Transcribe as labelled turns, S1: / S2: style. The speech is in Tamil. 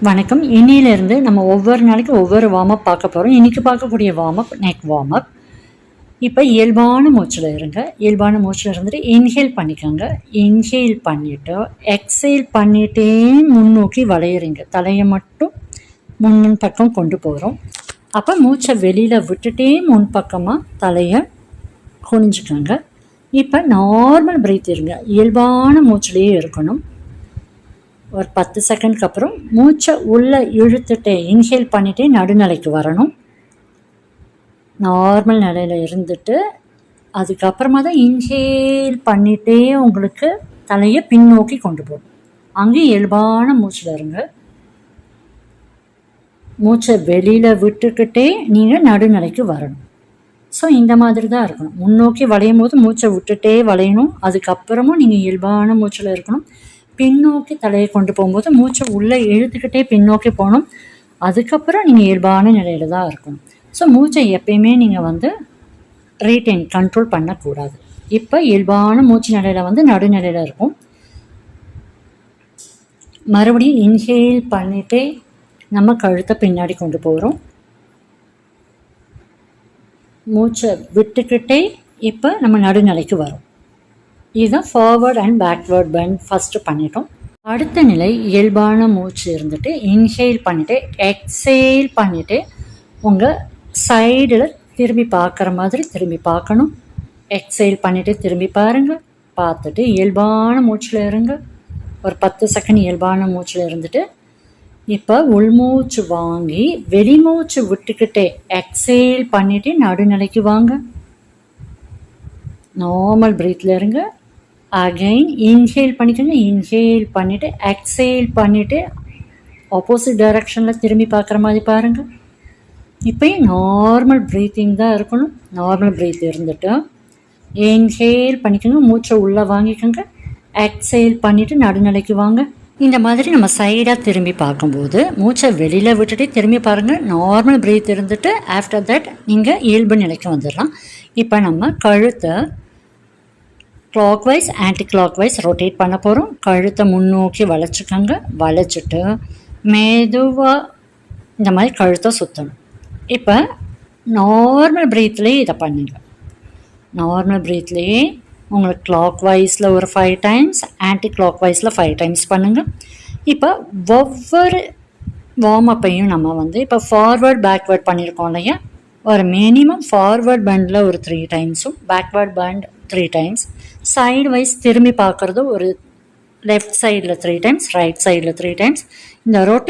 S1: வணக்கம். இன்னிலிருந்து நம்ம ஒவ்வொரு நாளைக்கு ஒவ்வொரு வார்ம் அப் பார்க்க போகிறோம். இன்றைக்கி பார்க்கக்கூடிய warm up neck warm up. இப்போ இயல்பான மூச்சில் இருங்க. இயல்பான மூச்சில் இருந்துட்டு இன்ஹேல் பண்ணிக்கோங்க. இன்ஹேல் பண்ணிவிட்டு எக்ஸேல் பண்ணிகிட்டே முன்னோக்கி வளையிறீங்க. தலையை மட்டும் முன் பக்கம் கொண்டு போகிறோம். அப்போ மூச்சை வெளியில் விட்டுட்டே முன்பக்கமாக தலையை குனிஞ்சுக்கோங்க. இப்போ நார்மல் பிரீத் இருங்க. இயல்பான மூச்சிலேயே இருக்கணும். ஒரு 10 செகண்ட்க்கு அப்புறம் மூச்சை உள்ளே இழுத்துட்டே இன்ஹேல் பண்ணிகிட்டே நடுநிலைக்கு வரணும். நார்மல் நிலையில் இருந்துட்டு அதுக்கப்புறமா தான் இன்ஹேல் பண்ணிகிட்டே உங்களுக்கு தலையை பின்னோக்கி கொண்டு போகணும். அங்கே இயல்பான மூச்சில் இருங்க. மூச்சை வெளியில் விட்டுக்கிட்டே நீங்கள் நடுநிலைக்கு வரணும். ஸோ இந்த மாதிரி தான் இருக்கணும். முன்னோக்கி வளையும் போது மூச்சை விட்டுட்டே வளையணும். அதுக்கப்புறமும் நீங்கள் இயல்பான மூச்சில் இருக்கணும். பின்னோக்கி தலையை கொண்டு போகும்போது மூச்சை உள்ளே இழுத்துக்கிட்டே பின்னோக்கி போகணும். அதுக்கப்புறம் நீங்கள் இயல்பான நிலையில் தான் இருக்கணும். ஸோ மூச்சை எப்பயுமே நீங்கள் ரீட்டைன் கண்ட்ரோல் பண்ணக்கூடாது. இப்போ இயல்பான மூச்சு நிலையில் நடுநிலையில் இருக்கும். மறுபடியும் இன்ஹேல் பண்ணிகிட்டே நம்ம கழுத்தை பின்னாடி கொண்டு போகிறோம். மூச்சை விட்டுக்கிட்டே இப்போ நம்ம நடுநிலைக்கு வரோம். இதுதான் forward and backward bend first பண்ணிட்டோம். அடுத்த நிலை இயல்பான மூச்சு இருந்துட்டு இன்ஹேல் பண்ணிவிட்டு எக்ஸேல் பண்ணிவிட்டு உங்கள் சைடில் திரும்பி பார்க்குற மாதிரி திரும்பி பார்க்கணும். எக்ஸேல் பண்ணிவிட்டு திரும்பி பாருங்கள். பார்த்துட்டு இயல்பான மூச்சில் இருங்க. ஒரு 10 செகண்ட் இயல்பான மூச்சில் இருந்துட்டு இப்போ உள்மூச்சு வாங்கி வெளிமூச்சு விட்டுக்கிட்டே எக்ஸேல் பண்ணிவிட்டு நடுநிலைக்கு வாங்க. நார்மல் பிரீத்தில் இருங்க. அகைன் இன்ஹேல் பண்ணிக்கோங்க. இன்ஹேல் பண்ணிவிட்டு எக்ஸேல் பண்ணிவிட்டு ஆப்போசிட் டைரக்ஷனில் திரும்பி பார்க்குற மாதிரி பாருங்கள். இப்போயும் நார்மல் ப்ரீத்திங் தான் இருக்கணும். நார்மல் ப்ரீத் இருந்துட்டு இன்ஹேல் பண்ணிக்கோங்க. மூச்சை உள்ளே வாங்கிக்கோங்க. எக்ஸேல் பண்ணிவிட்டு நடுநிலைக்கு வாங்க. இந்த மாதிரி நம்ம சைடாக திரும்பி பார்க்கும்போது மூச்சை வெளியில் விட்டுட்டு திரும்பி பாருங்கள். நார்மல் ப்ரீத் இருந்துட்டு ஆஃப்டர் தட் நீங்கள் இயல்பு நிலைக்கு வந்துடலாம். இப்போ நம்ம கழுத்தை clockwise anticlockwise rotate பண்ண போகிறோம். கழுத்தை முன்னோக்கி வளைச்சிக்கோங்க. வளைச்சிட்டு மெதுவாக இந்த மாதிரி கழுத்தை சுற்றணும். இப்போ நார்மல் ப்ரீத்லேயே இதை பண்ணுங்க. நார்மல் ப்ரீத்லேயே உங்களுக்கு கிளாக் வைஸில் ஒரு 5 டைம்ஸ், ஆன்டி கிளாக் வைஸில் 5 டைம்ஸ் பண்ணுங்கள். இப்போ ஒவ்வொரு வார்ம் அப்பையும் நம்ம இப்போ ஃபார்வர்ட் பேக்வேர்ட் பண்ணியிருக்கோம் இல்லையா, ஒரு மினிமம் ஃபார்வர்ட் பெண்டில் ஒரு 3 டைம்ஸும் backward bend 3 times, side wise திரும்பி பார்க்குறது ஒரு லெஃப்ட் சைடில் 3 டைம்ஸ், ரைட் சைடில் 3 டைம்ஸ். இந்த ரொட்டேட்